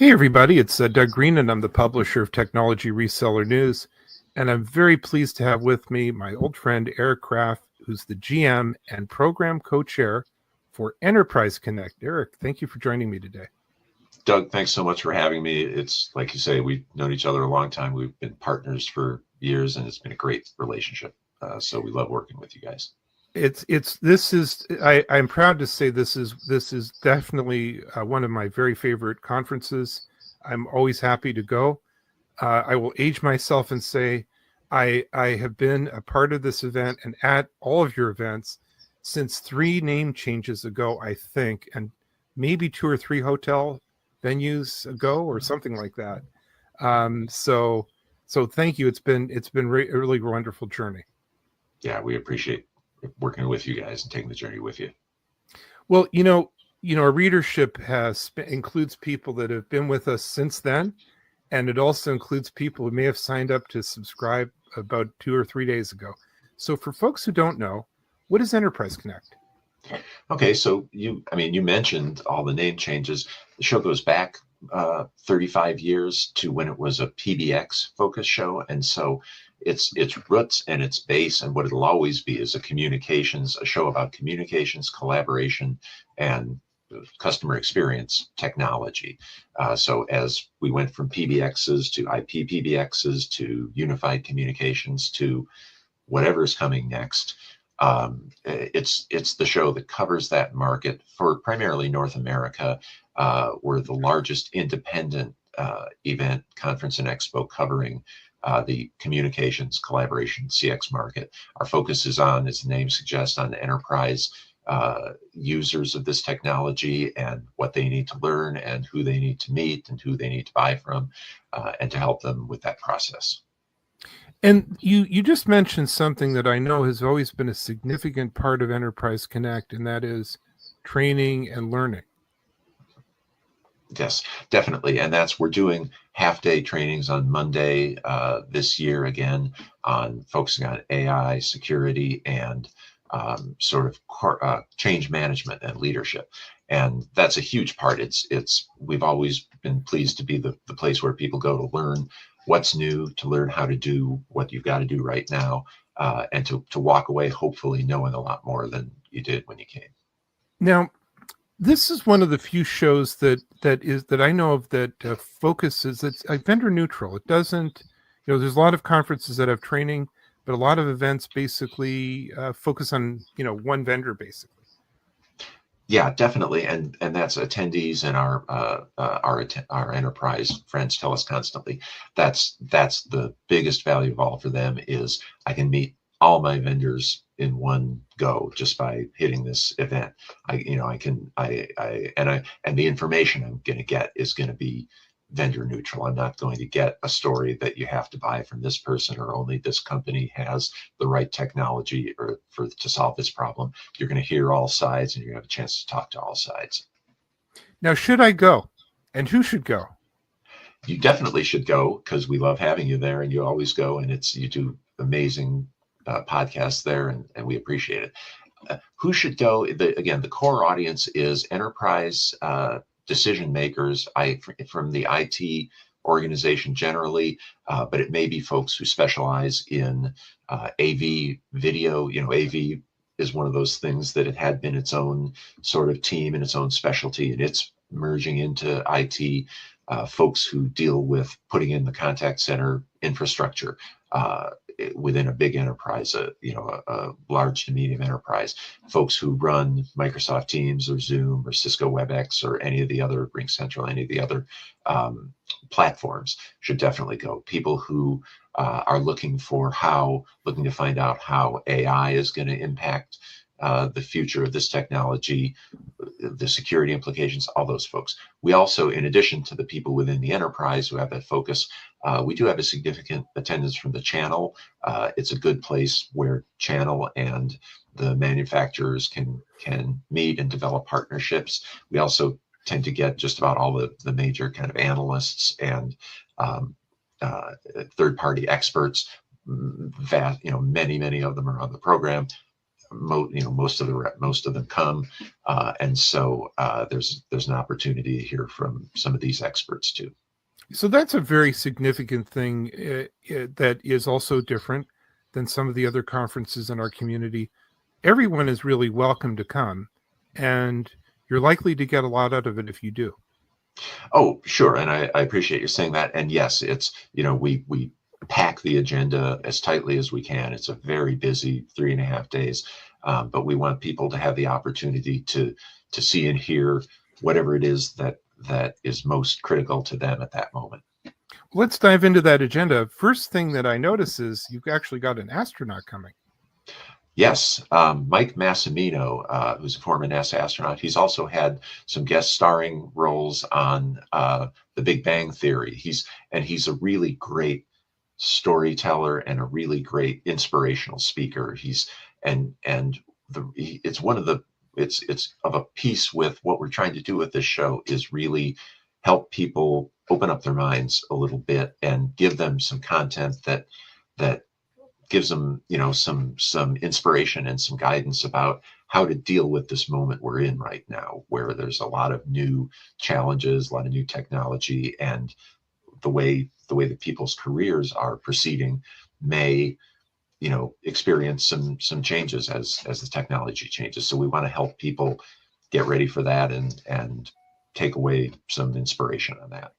Hey, everybody, it's Doug Green, and I'm the publisher of Technology Reseller News. And I'm very pleased to have with me my old friend, Erik Krapf, who's the GM and program co-chair for Enterprise Connect. Erik, thank you for joining me today. Doug, thanks so much for having me. It's like you say, we've known each other a long time. We've been partners for years, and it's been a great relationship. So we love working with you guys. I'm proud to say this is definitely one of my very favorite conferences. I'm always happy to go. I will age myself and say I have been a part of this event and at all of your events since 3 name changes ago, I think, and maybe 2 or 3 hotel venues ago or something like that. So thank you. It's been a really wonderful journey. Yeah, we appreciate working with you guys and taking the journey with you. Well, our readership includes people that have been with us since then, and it also includes people who may have signed up to subscribe about 2 or 3 days ago. So for folks who don't know, what is Enterprise Connect? Okay, so you mentioned all the name changes. The show goes back 35 years to when it was a PBX focus show, and so its roots and its base and what it'll always be is a show about communications, collaboration, and customer experience technology. So as we went from PBXs to IP PBXs to unified communications to whatever is coming next, it's the show that covers that market for primarily North America. We're the largest independent event, conference, and expo covering the communications, collaboration, CX market. Our focus is on, as the name suggests, on enterprise users of this technology and what they need to learn and who they need to meet and who they need to buy from, and to help them with that process. And you just mentioned something that I know has always been a significant part of Enterprise Connect, and that is training and learning. Yes, definitely. And we're doing half-day trainings on Monday this year, again, on focusing on AI, security, and change management and leadership. And that's a huge part. We've always been pleased to be the place where people go to learn what's new, to learn how to do what you've got to do right now, and to walk away hopefully knowing a lot more than you did when you came. Now, this is one of the few shows that I know of that focuses. It's vendor neutral. It doesn't, there's a lot of conferences that have training, but a lot of events basically focus on one vendor basically. Yeah, definitely, and that's attendees and our enterprise friends tell us constantly. That's the biggest value of all for them is I can meet all my vendors in one go just by hitting this event. And the information I'm going to get is going to be vendor neutral. I'm not going to get a story that you have to buy from this person or only this company has the right technology to solve this problem. You're going to hear all sides and you're going to have a chance to talk to all sides. Now, should I go? And who should go? You definitely should go because we love having you there, and you always go, and you do amazing podcasts there, and we appreciate it. Who should go? Again, the core audience is enterprise decision makers from the IT organization generally, but it may be folks who specialize in AV video. AV is one of those things that it had been its own sort of team and its own specialty, and it's merging into IT. Folks who deal with putting in the contact center infrastructure within a big enterprise, a large to medium enterprise, folks who run Microsoft Teams or Zoom or Cisco WebEx or any of the other RingCentral, any of the other platforms should definitely go. People who are looking to find out how AI is going to impact the future of this technology, the security implications, all those folks. We also, in addition to the people within the enterprise who have that focus, we do have a significant attendance from the channel. It's a good place where channel and the manufacturers can meet and develop partnerships. We also tend to get just about all the major kind of analysts and third-party experts. Many of them are on the program. most of them come, and so there's an opportunity to hear from some of these experts too. So that's a very significant thing that is also different than some of the other conferences in our community. Everyone is really welcome to come, and you're likely to get a lot out of it if you do. Oh, sure, and I appreciate you saying that. And yes, it's we pack the agenda as tightly as we can. It's a very busy 3.5 days, but we want people to have the opportunity to see and hear whatever it is that is most critical to them at that moment. Let's dive into that agenda. First thing that I notice is you've actually got an astronaut coming. Yes, Mike Massimino, who's a former NASA astronaut, he's also had some guest starring roles on The Big Bang Theory. He's a really great storyteller and a really great inspirational speaker. It's one of the it's of a piece with what we're trying to do with this show is really help people open up their minds a little bit and give them some content that gives them some inspiration and some guidance about how to deal with this moment we're in right now, where there's a lot of new challenges, a lot of new technology, and the way that people's careers are proceeding may experience some changes as the technology changes. So we want to help people get ready for that and take away some inspiration on that.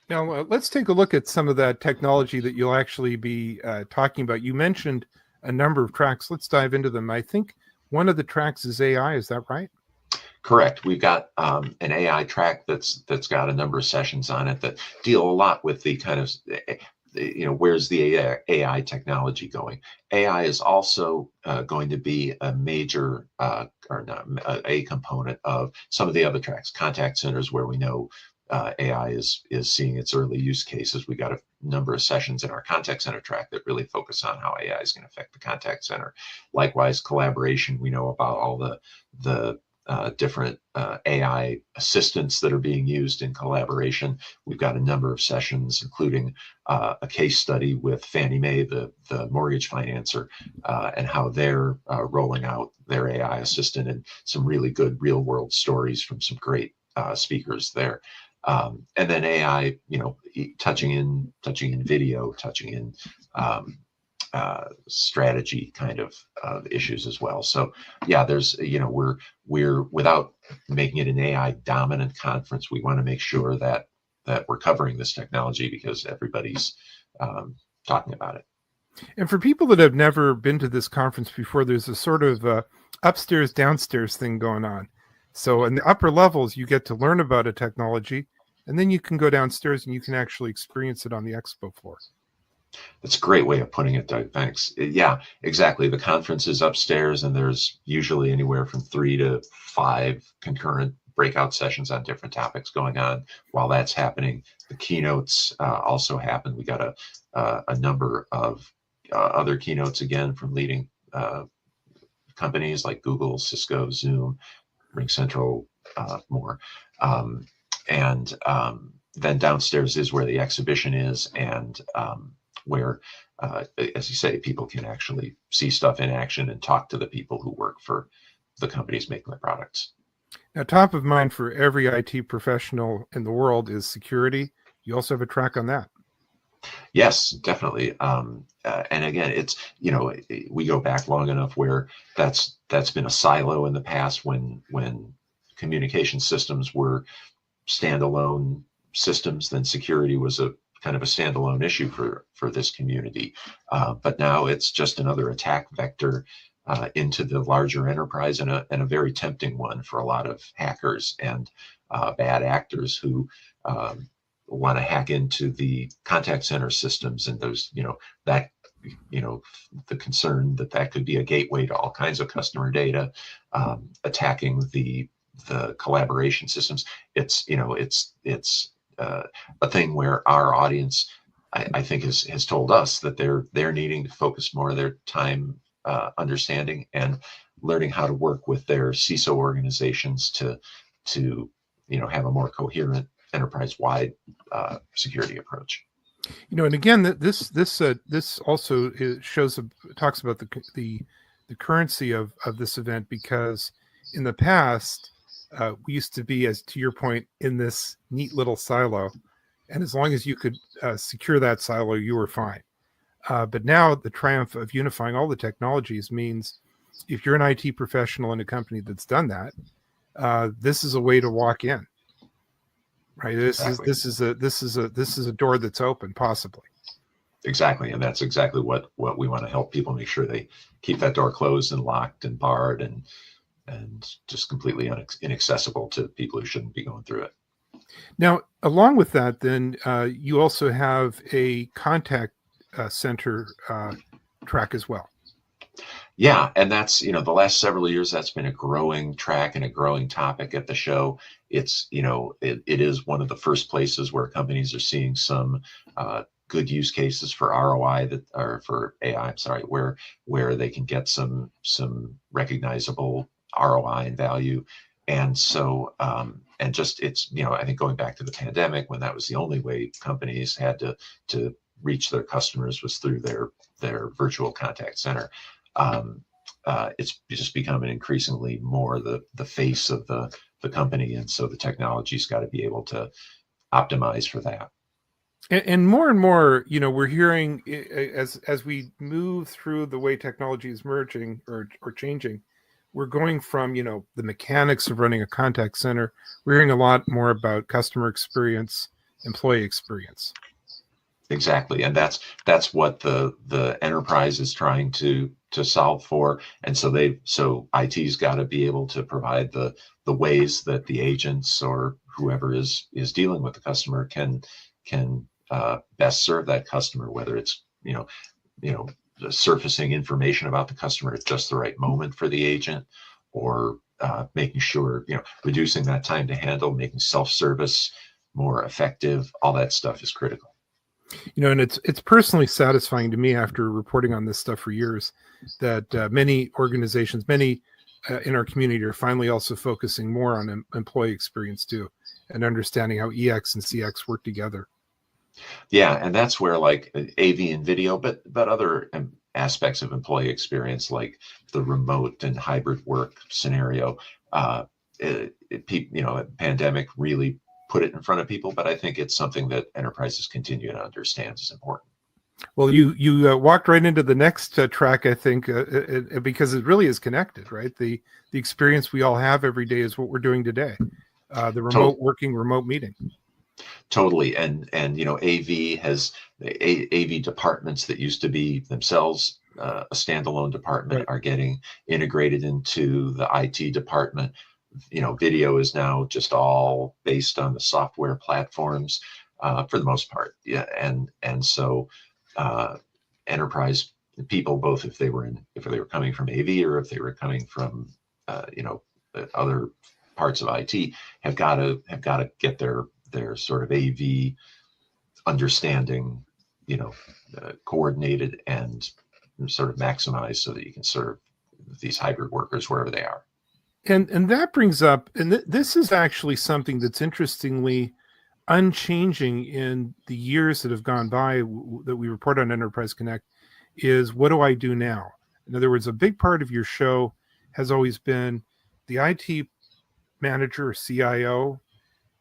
Now, let's take a look at some of that technology that you'll actually be talking about. You mentioned a number of tracks. Let's dive into them. I think one of the tracks is AI. Is that right? Correct. We've got an AI track that's got a number of sessions on it that deal a lot with the kind of, where's the AI technology going? AI is also going to be a major, or not a component of some of the other tracks, contact centers, where we know AI is seeing its early use cases. We got a number of sessions in our contact center track that really focus on how AI is going to affect the contact center. Likewise, collaboration. We know about all the different AI assistants that are being used in collaboration. We've got a number of sessions, including a case study with Fannie Mae, the mortgage financer, and how they're rolling out their AI assistant, and some really good real world stories from some great speakers there. And then AI, touching in video, touching in strategy kind of issues as well. So yeah, there's we're without making it an AI dominant conference, we want to make sure that we're covering this technology because everybody's talking about it. And for people that have never been to this conference before, there's a sort of upstairs downstairs thing going on. So in the upper levels, you get to learn about a technology, and then you can go downstairs and you can actually experience it on the expo floor. That's a great way of putting it, Doug. Thanks. Yeah, exactly. The conference is upstairs, and there's usually anywhere from 3 to 5 concurrent breakout sessions on different topics going on. While that's happening, the keynotes also happen. We got a number of other keynotes, again, from leading companies like Google, Cisco, Zoom, RingCentral, more. And then downstairs is where the exhibition is, and where, as you say, people can actually see stuff in action and talk to the people who work for the companies making the products. Now, top of mind for every IT professional in the world is security. You also have a track on that. Yes, definitely. And again, it's, we go back long enough where that's been a silo in the past when communication systems were standalone systems, then security was a kind of a standalone issue for this community. But now it's just another attack vector into the larger enterprise, and a very tempting one for a lot of hackers and bad actors who want to hack into the contact center systems. And there's, the concern that could be a gateway to all kinds of customer data, attacking the collaboration systems. It's a thing where our audience, I think, has told us that they're needing to focus more of their time understanding and learning how to work with their CISO organizations to have a more coherent enterprise-wide security approach. And again, this also talks about the the currency of this event, because in the past we used to be, as to your point, in this neat little silo, and as long as you could secure that silo, you were fine. But now the triumph of unifying all the technologies means if you're an IT professional in a company that's done that, this is a way to walk in, right? Exactly. This is a door that's open, possibly. Exactly, and that's exactly what we want to help people make sure they keep that door closed and locked and barred and just completely inaccessible to people who shouldn't be going through it. Now, along with that, then you also have a contact center track as well. Yeah, and that's, the last several years, that's been a growing track and a growing topic at the show. It's, it is one of the first places where companies are seeing some good use cases for ROI that are for AI, I'm sorry, where they can get some recognizable ROI and value. And so, and just it's, I think going back to the pandemic, when that was the only way companies had to reach their customers was through their virtual contact center. It's just becoming increasingly more the face of the company, and so the technology's got to be able to optimize for that. And more, we're hearing as we move through the way technology is merging or changing, we're going from the mechanics of running a contact center. We're hearing a lot more about customer experience, employee experience. Exactly, and that's what the enterprise is trying to solve for, and so IT's got to be able to provide the ways that the agents or whoever is dealing with the customer can best serve that customer, whether it's surfacing information about the customer at just the right moment for the agent, or making sure reducing that time to handle, making self-service more effective. All that stuff is critical. And it's personally satisfying to me, after reporting on this stuff for years, that many organizations, many in our community, are finally also focusing more on employee experience too, and understanding how EX and CX work together. Yeah, and that's where like AV and video, but other aspects of employee experience, like the remote and hybrid work scenario, pandemic really put it in front of people, but I think it's something that enterprises continue to understand is important. Well, you walked right into the next track, I think, because it really is connected, right? The experience we all have every day is what we're doing today. The remote working, remote meeting. Totally, and AV has AV departments that used to be themselves a standalone department, right, are getting integrated into the IT department. Video is now just all based on the software platforms for the most part. Yeah, and so enterprise people, both if they were coming from AV or if they were coming from other parts of IT, have got to get their sort of AV understanding, coordinated and sort of maximized so that you can serve these hybrid workers wherever they are. And that brings up, and this is actually something that's interestingly unchanging in the years that have gone by that we report on Enterprise Connect, is what do I do now? In other words, a big part of your show has always been the IT manager or CIO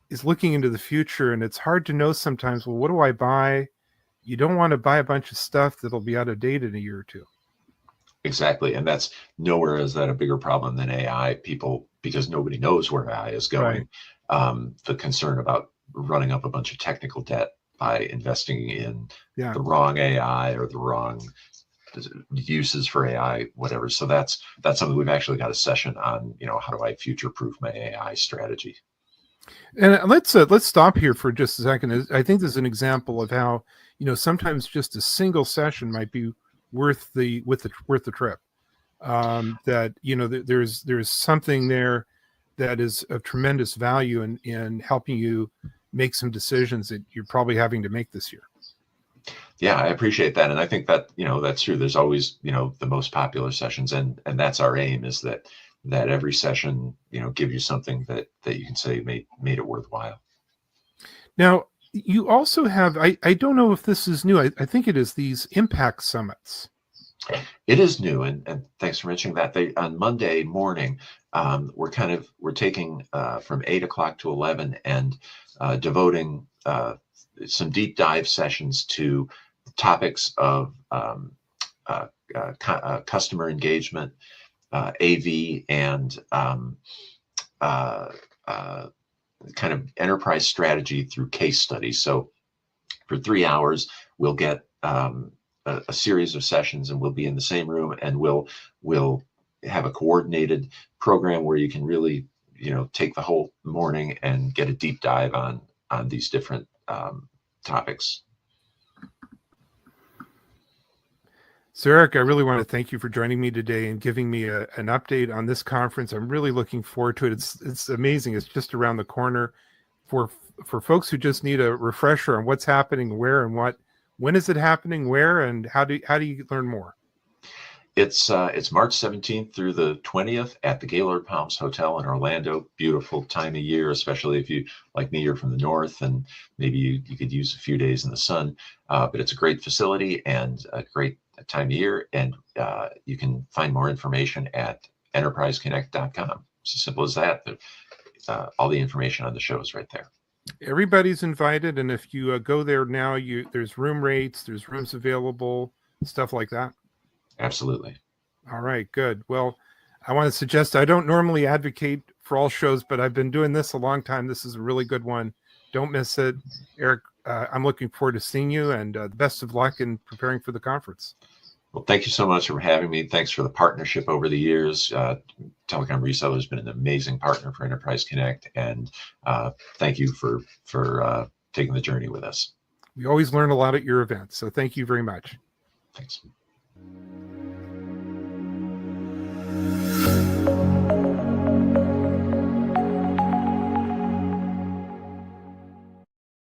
is looking into the future, and it's hard to know sometimes, well, what do I buy? You don't want to buy a bunch of stuff that'll be out of date in a year or two. Exactly. And that's nowhere is that a bigger problem than AI. People, because nobody knows where AI is going, right. The concern about running up a bunch of technical debt by investing in the wrong AI or the wrong uses for AI, whatever. So that's something we've actually got a session on, how do I future-proof my AI strategy? And let's stop here for just a second. I think this is an example of how, sometimes just a single session might be worth the trip. That there's something there that is of tremendous value in helping you make some decisions that you're probably having to make this year. Yeah, I appreciate that, and I think that that's true. There's always the most popular sessions, and that's our aim, is that every session give you something that you can say made it worthwhile. Now, you also have, I don't know if this is new. I think it is, these impact summits. It is new, and thanks for mentioning that. On Monday morning, we're taking from 8 o'clock to 11 and devoting some deep dive sessions to topics of customer engagement, AV, and uh, uh, kind of enterprise strategy through case studies. So for 3 hours, we'll get a series of sessions, and we'll be in the same room, and we'll have a coordinated program where you can really, take the whole morning and get a deep dive on these different topics. So Eric, I really want to thank you for joining me today and giving me an update on this conference. I'm really looking forward to it. It's amazing. It's just around the corner. For folks who just need a refresher on what's happening, where and what, when is it happening, where, and how do you learn more? It's March 17th through the 20th at the Gaylord Palms Hotel in Orlando. Beautiful time of year, especially if you, like me, you're from the north, and maybe you could use a few days in the sun. But it's a great facility and a great time of year, and you can find more information at enterpriseconnect.com. It's as simple as that. All the information on the show is right there. Everybody's invited, and if you go there now, there's room rates, there's rooms available, stuff like that. Absolutely. All right, good. Well, I want to suggest, I don't normally advocate for all shows, but I've been doing this a long time. This is a really good one. Don't miss it. Eric, I'm looking forward to seeing you, and the best of luck in preparing for the conference. Well, thank you so much for having me. Thanks for the partnership over the years. Telecom Reseller has been an amazing partner for Enterprise Connect, and thank you for taking the journey with us. We always learn a lot at your events, so thank you very much. Thanks.